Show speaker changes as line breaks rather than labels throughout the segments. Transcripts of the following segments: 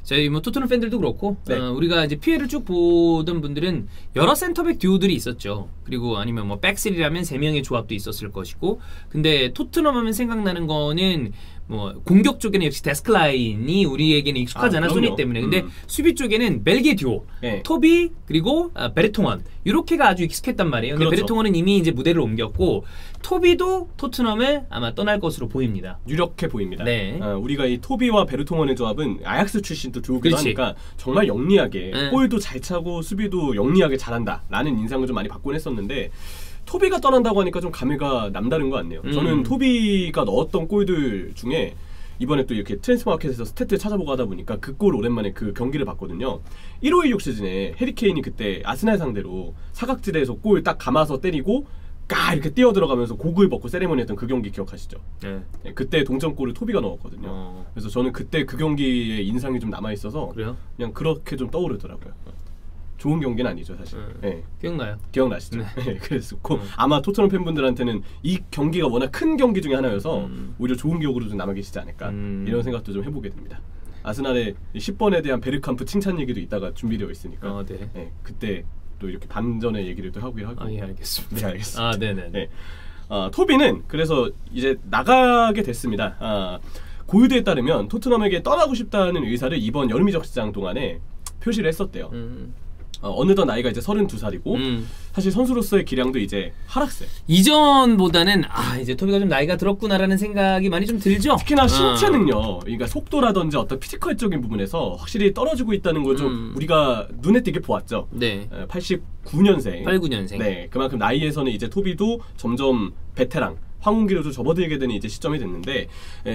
저희 뭐 토트넘 팬들도 그렇고
네.
우리가 이제 피해를 쭉 보던 분들은 여러 센터백 듀오들이 있었죠. 그리고 아니면 뭐 백스리라면 3명의 조합도 있었을 것이고, 근데 토트넘 하면 생각나는 거는 뭐 공격 쪽에는 역시 데스클라인이 우리에게는 익숙하잖아, 소니 때문에. 근데 수비 쪽에는 벨기에 듀오,
네.
토비 그리고 베르통원, 이렇게가 아주 익숙했단 말이에요. 근데
그렇죠.
베르통원은 이미 이제 무대를 옮겼고, 토비도 토트넘을 아마 떠날 것으로 보입니다.
유력해 보입니다.
네.
우리가 이 토비와 베르통원의 조합은 아약스 출신도 듀오기도
그렇지.
하니까 정말 영리하게
네.
골도 잘 차고 수비도 영리하게 잘한다라는 인상을 좀 많이 받곤 했었는데, 토비가 떠난다고 하니까 좀 감회가 남다른 것 같네요. 저는 토비가 넣었던 골들 중에 이번에 또 이렇게 트랜스퍼마켓에서 스태트 찾아보고 하다 보니까 그 골 오랜만에 그 경기를 봤거든요. 1516 시즌에 해리케인이 그때 아스날 상대로 사각지대에서 골 딱 감아서 때리고 까 이렇게 뛰어 들어가면서 곡을 벗고 세레머니 했던 그 경기 기억하시죠?
네.
네, 그때 동점골을 토비가 넣었거든요. 그래서 저는 그때 그 경기의 인상이 좀 남아있어서
그래요?
그냥 그렇게 좀 떠오르더라고요. 좋은 경기는 아니죠, 사실. 네.
기억나요?
기억나시죠?
네.
네, 그랬었고 아마 토트넘 팬분들한테는 이 경기가 워낙 큰 경기 중에 하나여서 오히려 좋은 기억으로 좀 남아 계시지 않을까 이런 생각도 좀 해보게 됩니다. 아스날의 10번에 대한 베르캄프 칭찬 얘기도 이따가 준비되어 있으니까
네.
네, 그때 또 이렇게 반전의 얘기를 또 하고
예, 알겠습니다.
네, 알겠습니다.
네네.
네. 토비는 그래서 이제 나가게 됐습니다. 고유대에 따르면 토트넘에게 떠나고 싶다는 의사를 이번 여름 이적 시장 동안에 표시를 했었대요. 어느덧 나이가 이제 32살이고 사실 선수로서의 기량도 이제 하락세.
이전보다는 이제 토비가 좀 나이가 들었구나라는 생각이 많이 좀 들죠.
특히나 신체 능력, 그러니까 속도라든지 어떤 피지컬적인 부분에서 확실히 떨어지고 있다는 걸 좀 우리가 눈에 띄게 보았죠.
네.
89년생.
89년생.
네, 그만큼 나이에서는 이제 토비도 점점 베테랑, 황혼기로 좀 접어들게 되는 이제 시점이 됐는데,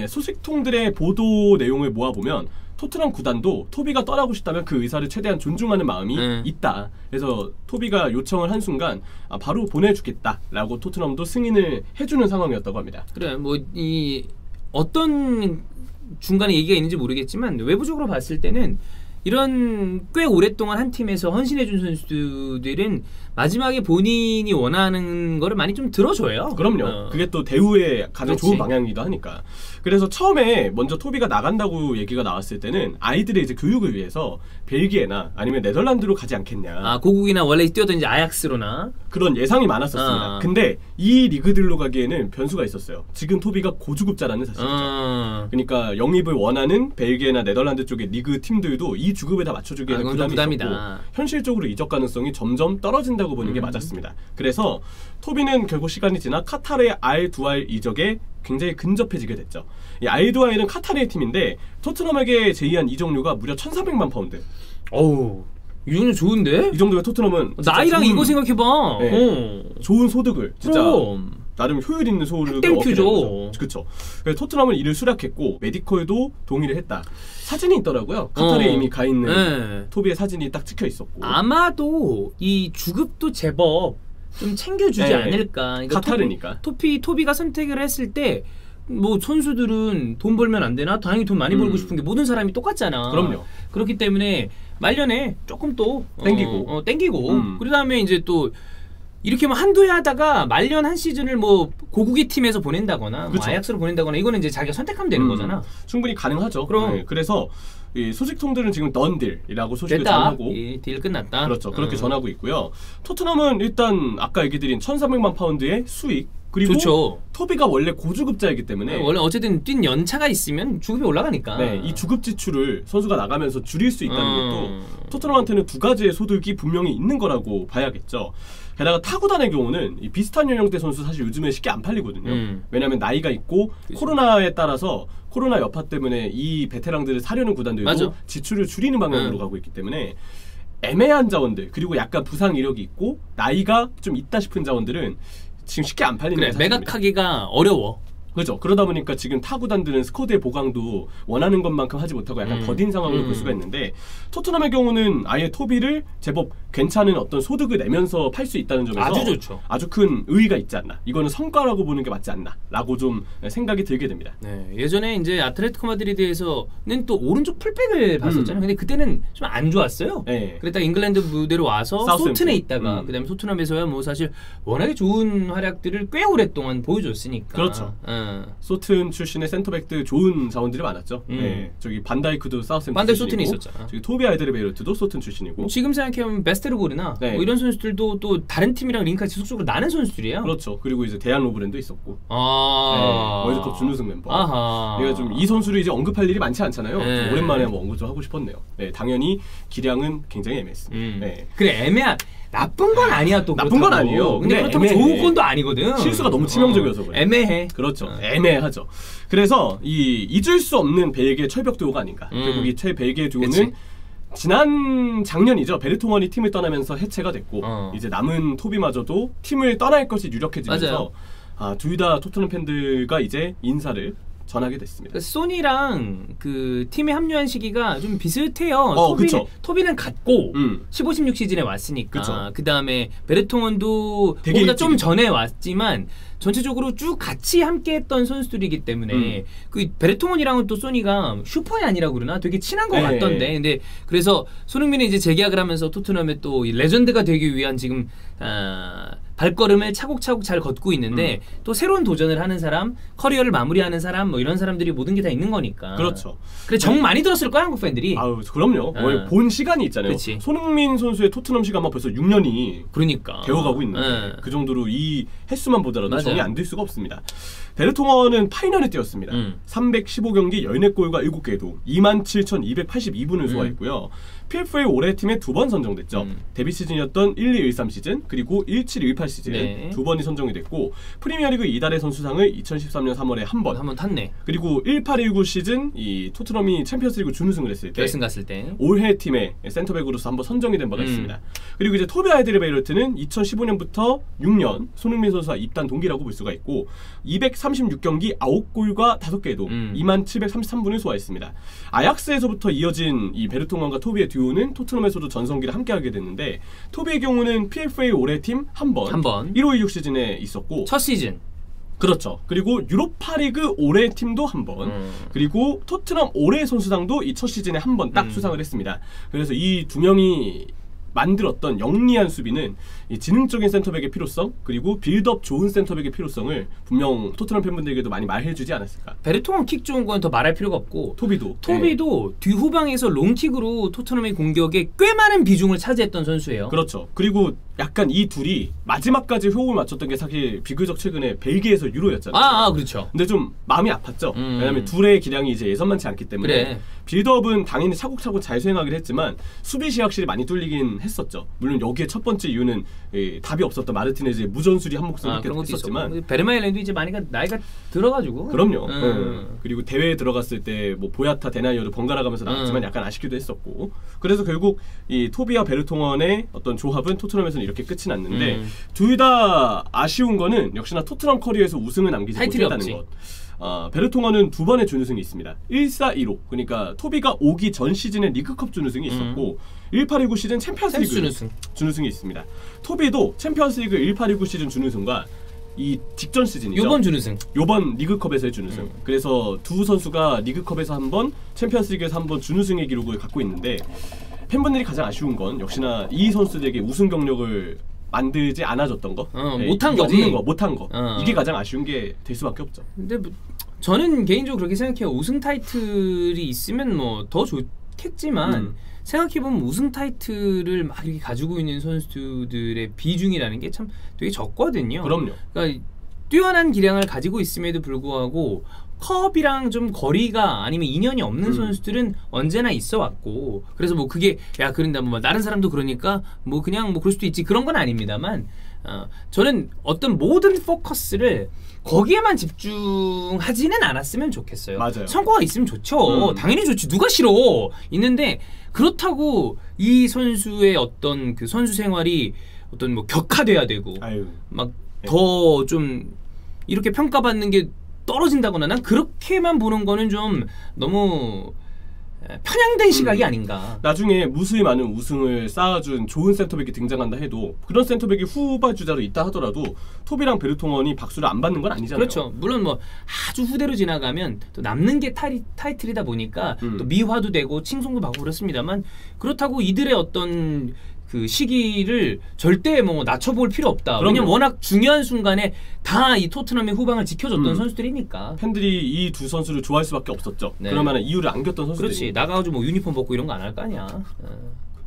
소식통들의 보도 내용을 모아보면 토트넘 구단도 토비가 떠나고 싶다면 그 의사를 최대한 존중하는 마음이 있다. 그래서 토비가 요청을 한 순간 바로 보내주겠다라고 토트넘도 승인을 해주는 상황이었다고 합니다.
그래, 뭐 이 어떤 중간에 얘기가 있는지 모르겠지만 외부적으로 봤을 때는 이런 꽤 오랫동안 한 팀에서 헌신해준 선수들은 마지막에 본인이 원하는 거를 많이 좀 들어줘요.
그럼요. 그게 또 대우의 가장
그렇지.
좋은 방향이기도 하니까. 그래서 처음에 먼저 토비가 나간다고 얘기가 나왔을 때는 아이들의 이제 교육을 위해서 벨기에나 아니면 네덜란드로 가지 않겠냐.
고국이나 원래 뛰었던 이제 아약스로나
그런 예상이 많았었습니다. 근데 이 리그들로 가기에는 변수가 있었어요. 지금 토비가 고주급자라는 사실이죠. 그러니까 영입을 원하는 벨기에나 네덜란드 쪽의 리그 팀들도 이 주급에 다 맞춰주기에는 부담이 있었고 현실적으로 이적 가능성이 점점 떨어진다고 보는 게 맞았습니다. 그래서 토비는 결국 시간이 지나 카타르의 알두알 이적에 굉장히 근접해지게 됐죠. 이 알두알은 카타르의 팀인데 토트넘에게 제의한 이적료가 무려 1,400만 파운드.
어우, 이 정도 좋은데?
이 정도면 토트넘은
나이랑 이거 생각해봐.
네, 좋은 소득을 진짜
그럼.
나름 효율 있는 소득을 얻게 되는 거죠. 그렇죠. 그래서 토트넘은 이를 수락했고 메디컬도 동의를 했다. 사진이 있더라고요. 카타르에 이미 가 있는 토비의 사진이 딱 찍혀 있었고.
아마도 이 주급도 제법 좀 챙겨주지 않을까. 그러니까
카타르니까.
토비가 선택을 했을 때 뭐 선수들은 돈 벌면 안 되나? 당연히 돈 많이 벌고 싶은 게 모든 사람이 똑같잖아.
그럼요.
그렇기 때문에 말년에 조금 또
땡기고
그 다음에 이제 또 이렇게 뭐 한두 해 하다가 말년 한 시즌을 뭐 고국의 팀에서 보낸다거나 뭐 아약스로 보낸다거나 이거는 이제 자기가 선택하면 되는 거잖아.
충분히 가능하죠.
그럼.
네, 그래서 이 소식통들은 지금 던딜이라고 소식을 전하고
딜 끝났다.
그렇죠. 그렇게 전하고 있고요. 토트넘은 일단 아까 얘기 드린 1,400만 파운드의 수익 그리고
좋죠.
토비가 원래 고주급자이기 때문에
원래 어쨌든 뛴 연차가 있으면 주급이 올라가니까.
네, 이 주급 지출을 선수가 나가면서 줄일 수 있다는 것도 토트넘한테는 두 가지의 소득이 분명히 있는 거라고 봐야겠죠. 게다가 타구단의 경우는 이 비슷한 연령대 선수 사실 요즘에 쉽게 안 팔리거든요. 왜냐하면 나이가 있고 코로나에 따라서 코로나 여파 때문에 이 베테랑들을 사려는 구단들도 지출을 줄이는 방향으로 가고 있기 때문에 애매한 자원들 그리고 약간 부상 이력이 있고 나이가 좀 있다 싶은 자원들은 지금 쉽게 안 팔리는 게 사실입니다.
매각하기가 어려워.
그렇죠. 그러다 보니까 지금 타구단들은 스쿼드의 보강도 원하는 것만큼 하지 못하고 약간 더딘 상황으로 볼 수가 있는데 토트넘의 경우는 아예 토비를 제법 괜찮은 어떤 소득을 내면서 팔 수 있다는 점에서
아주 좋죠.
아주 큰 의의가 있지 않나. 이거는 성과라고 보는 게 맞지 않나 라고 좀 생각이 들게 됩니다.
네, 예전에 이제 아틀레티코 마드리드에서는 또 오른쪽 풀백을 봤었잖아요. 근데 그때는 좀 안 좋았어요.
네.
그랬다가 잉글랜드 무대로 와서 소튼에 있다가 그다음에 토트넘에서야 뭐 사실 워낙에 좋은 활약들을 꽤 오랫동안 보여줬으니까.
그렇죠. 소튼 출신의 센터백들 좋은 자원들이 많았죠. 네, 저기 반다이크도 사우스햄튼
반다이 소튼이 있었잖아.
저기 토비 알데르베이르트도 소튼 출신이고.
지금 생각해보면 베스테르고르나 뭐 이런 선수들도 또 다른 팀이랑 링크같이 속속으로 나는 선수들이에요.
그렇죠. 그리고 이제 대안 로브렌도 있었고.
아.
네, 월드컵 준우승 멤버.
아하.
내가 좀 이 선수를 이제 언급할 일이 많지 않잖아요. 좀 오랜만에 한번 언급 좀 하고 싶었네요. 네, 당연히 기량은 굉장히 애매했습니다. 네.
그래 애매한. 나쁜 건 아니야 또.
나쁜 건 아니에요.
근데 그렇다고 좋은 건도 아니거든.
실수가 너무 치명적이어서 그래.
애매해.
그렇죠. 애매하죠. 그래서 이 잊을 수 없는 벨기에 철벽 듀오가 아닌가. 결국 이 벨기에 듀오는 그치. 지난 작년이죠. 베르통원이 팀을 떠나면서 해체가 됐고 이제 남은 토비마저도 팀을 떠날 것이 유력해지면서 둘 다 토트넘 팬들과 이제 인사를 전하게 됐습니다.
소니랑 그 팀에 합류한 시기가 좀 비슷해요. 토비는 갔고 15, 16 시즌에 왔으니까 그 다음에 베르통원도 그보다 좀 전에 왔지만 전체적으로 쭉 같이 함께했던 선수들이기 때문에 그 베르통원이랑은 또 소니가 슈퍼이 아니라고 그러나 되게 친한 것 같던데. 근데 그래서 손흥민이 이제 재계약을 하면서 토트넘에 또 레전드가 되기 위한 지금 발걸음을 차곡차곡 잘 걷고 있는데 또 새로운 도전을 하는 사람, 커리어를 마무리하는 사람, 뭐 이런 사람들이 모든 게 다 있는 거니까.
그렇죠.
그래 정 많이 들었을 거야 한국 팬들이.
아우 그럼요. 본 시간이 있잖아요.
그치.
손흥민 선수의 토트넘 시간만 벌써 6년이
그러니까
되어가고 있는데 그 정도로 이 횟수만 보더라도 정이 안 들 수가 없습니다. 베르통원은 파이널에 뛰었습니다. 315경기 14골과 7개도 27,282분을 소화했고요. PFA 올해 팀에 2번 선정됐죠. 데뷔 시즌이었던 1213 시즌 그리고 1718 시즌 2번이 선정이 됐고 프리미어리그 이달의 선수상을 2013년 3월에 한 번
탔네.
그리고 1819 시즌 이 토트넘이 챔피언스리그 준우승을 했을 때
결승 갔을 때
올해 팀의 센터백으로서 한번 선정이 된 바가 있습니다. 그리고 이제 토비 알데르베이르트는 2015년부터 6년 손흥민 선수와 입단 동기라고 볼 수가 있고 236경기 9골과 5개도 2733분을 소화했습니다. 아약스에서부터 이어진 이 베르통원과 토비의 듀오는 토트넘에서도 전성기를 함께하게 됐는데 토비의 경우는 PFA 올해 팀 한 번 1516 시즌에 있었고
첫 시즌
그렇죠. 그리고 유로파리그 올해 팀도 한 번 그리고 토트넘 올해 선수상도 이 첫 시즌에 한 번 딱 수상을 했습니다. 그래서 이 두 명이 만들었던 영리한 수비는 이 지능적인 센터백의 필요성 그리고 빌드업 좋은 센터백의 필요성을 분명 토트넘 팬분들에게도 많이 말해주지 않았을까.
베르통원 킥 좋은 건 더 말할 필요가 없고
토비도
뒤후방에서 롱킥으로 토트넘의 공격에 꽤 많은 비중을 차지했던 선수예요.
그렇죠. 그리고 약간 이 둘이 마지막까지 호흡을 맞췄던 게 사실 비교적 최근에 벨기에에서 유로였잖아요.
그렇죠.
근데 좀 마음이 아팠죠. 왜냐하면 둘의 기량이 이제 예선만치 않기 때문에 빌드업은 당연히 차곡차곡 잘 수행하긴 했지만 수비시 확실히 많이 뚫리긴 했었죠. 물론 여기에 첫 번째 이유는 답이 없었던 마르티네즈의 무전수리 한 목숨 했었지만
베르마일랜도 이제 많이 나이가 들어가지고
그럼요. 그리고 대회에 들어갔을 때 뭐 보야타 데나이어도 번갈아 가면서 나왔지만 약간 아쉽기도 했었고 그래서 결국 이 토비와 베르통원의 어떤 조합은 토트넘에서는 이렇게 끝이 났는데 둘 다 아쉬운 거는 역시나 토트넘 커리어에서 우승을 남기지 못했다는 것. 베르통원은 2번의 준우승이 있습니다. 1415 그러니까 토비가 오기 전 시즌에 리그컵 준우승이 있었고 1819 시즌 챔피언스리그 준우승이 있습니다. 토비도 챔피언스리그 1819 시즌 준우승과 이 직전 시즌이죠. 요번 리그컵에서의 준우승. 그래서 두 선수가 리그컵에서 한 번, 챔피언스리그에서 한 번 준우승의 기록을 갖고 있는데 팬분들이 가장 아쉬운 건 역시나 이 선수들에게 우승 경력을 만들지 않아줬던 거,
못한 거지.
없는 거, 못한 거. 이게 가장 아쉬운 게 될 수밖에 없죠.
근데 뭐, 저는 개인적으로 그렇게 생각해요. 우승 타이틀이 있으면 뭐 더 좋겠지만 생각해보면 우승 타이틀을 막 이렇게 가지고 있는 선수들의 비중이라는 게 참 되게 적거든요.
그럼요.
그러니까 뛰어난 기량을 가지고 있음에도 불구하고 컵이랑 좀 거리가 아니면 인연이 없는 선수들은 언제나 있어 왔고 그래서 뭐 그게 그런다 뭐 다른 사람도 그러니까 뭐 그냥 뭐 그럴 수도 있지 그런 건 아닙니다만 저는 어떤 모든 포커스를 거기에만 집중하지는 않았으면 좋겠어요.
맞아요.
성과가 있으면 좋죠. 당연히 좋지. 누가 싫어. 있는데 그렇다고 이 선수의 어떤 그 선수 생활이 어떤 뭐 격화돼야 되고 막 더 좀 이렇게 평가받는 게 떨어진다거나 난 그렇게만 보는 거는 좀 너무 편향된 시각이 아닌가.
나중에 무수히 많은 우승을 쌓아준 좋은 센터백이 등장한다 해도 그런 센터백이 후발주자로 있다 하더라도 토비랑 베르통원이 박수를 안 받는 건 아니잖아요.
그렇죠. 물론 뭐 아주 후대로 지나가면 또 남는 게 타이틀이다 보니까 또 미화도 되고 칭송도 받고 그렇습니다만 그렇다고 이들의 어떤 그 시기를 절대 뭐 낮춰볼 필요 없다.
그럼요.
왜냐면 워낙 중요한 순간에 다 이 토트넘의 후방을 지켜줬던 선수들이니까.
팬들이 이 두 선수를 좋아할 수밖에 없었죠.
네.
그럴 만한 이유를 안겼던 선수들이.
그렇지. 나가가지고 뭐 유니폼 벗고 이런 거 안 할 거 아니야.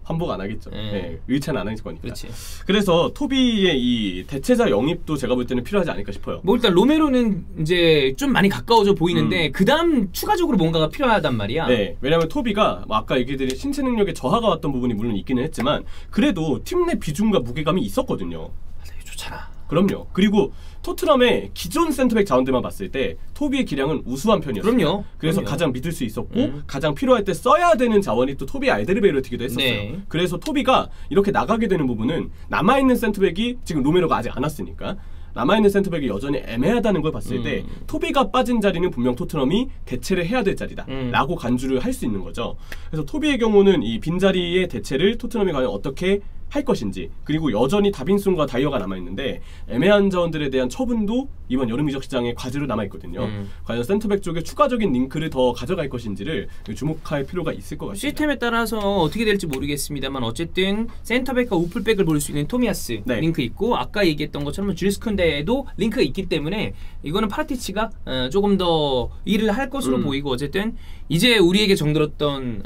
환복 안 하겠죠.
네.
네, 의찬 안 할 거니까.
그렇지.
그래서 토비의 이 대체자 영입도 제가 볼 때는 필요하지 않을까 싶어요.
뭐 일단 로메로는 이제 좀 많이 가까워져 보이는데 그 다음 추가적으로 뭔가가 필요하단 말이야.
네, 왜냐하면 토비가 뭐 아까 얘기드린 신체 능력에 저하가 왔던 부분이 물론 있기는 했지만 그래도 팀 내 비중과 무게감이 있었거든요.
되게 좋잖아.
그럼요. 그리고 토트넘의 기존 센터백 자원들만 봤을 때 토비의 기량은 우수한 편이었어요.
그럼요.
그래서
그럼요.
가장 믿을 수 있었고 가장 필요할 때 써야 되는 자원이 또 토비의 알데르베이로티기도 했었어요.
네.
그래서 토비가 이렇게 나가게 되는 부분은 남아있는 센터백이 지금 로메로가 아직 안 왔으니까 남아있는 센터백이 여전히 애매하다는 걸 봤을 때 토비가 빠진 자리는 분명 토트넘이 대체를 해야 될 자리다 라고 간주를 할 수 있는 거죠. 그래서 토비의 경우는 이 빈자리의 대체를 토트넘이 과연 어떻게 할 것인지, 그리고 여전히 다빈슨과 다이어가 남아있는데 애매한 자원들에 대한 처분도 이번 여름 이적 시장의 과제로 남아있거든요. 과연 센터백 쪽에 추가적인 링크를 더 가져갈 것인지를 주목할 필요가 있을 것 같습니다.
시스템에 따라서 어떻게 될지 모르겠습니다만 어쨌든 센터백과 우풀백을 볼 수 있는 토미야스
네.
링크 있고 아까 얘기했던 것처럼 줄스 쿤데에도 링크가 있기 때문에 이거는 파라티치가 조금 더 일을 할 것으로 보이고 어쨌든 이제 우리에게 정들었던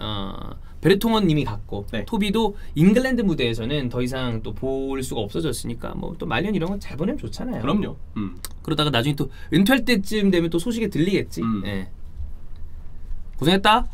베르통원 님이 갔고
네.
토비도 잉글랜드 무대에서는 더 이상 또 볼 수가 없어졌으니까 뭐 또 말년 이런 건 잘 보내면 좋잖아요.
그럼요.
그러다가 나중에 또 은퇴할 때쯤 되면 또 소식이 들리겠지. 예. 고생했다.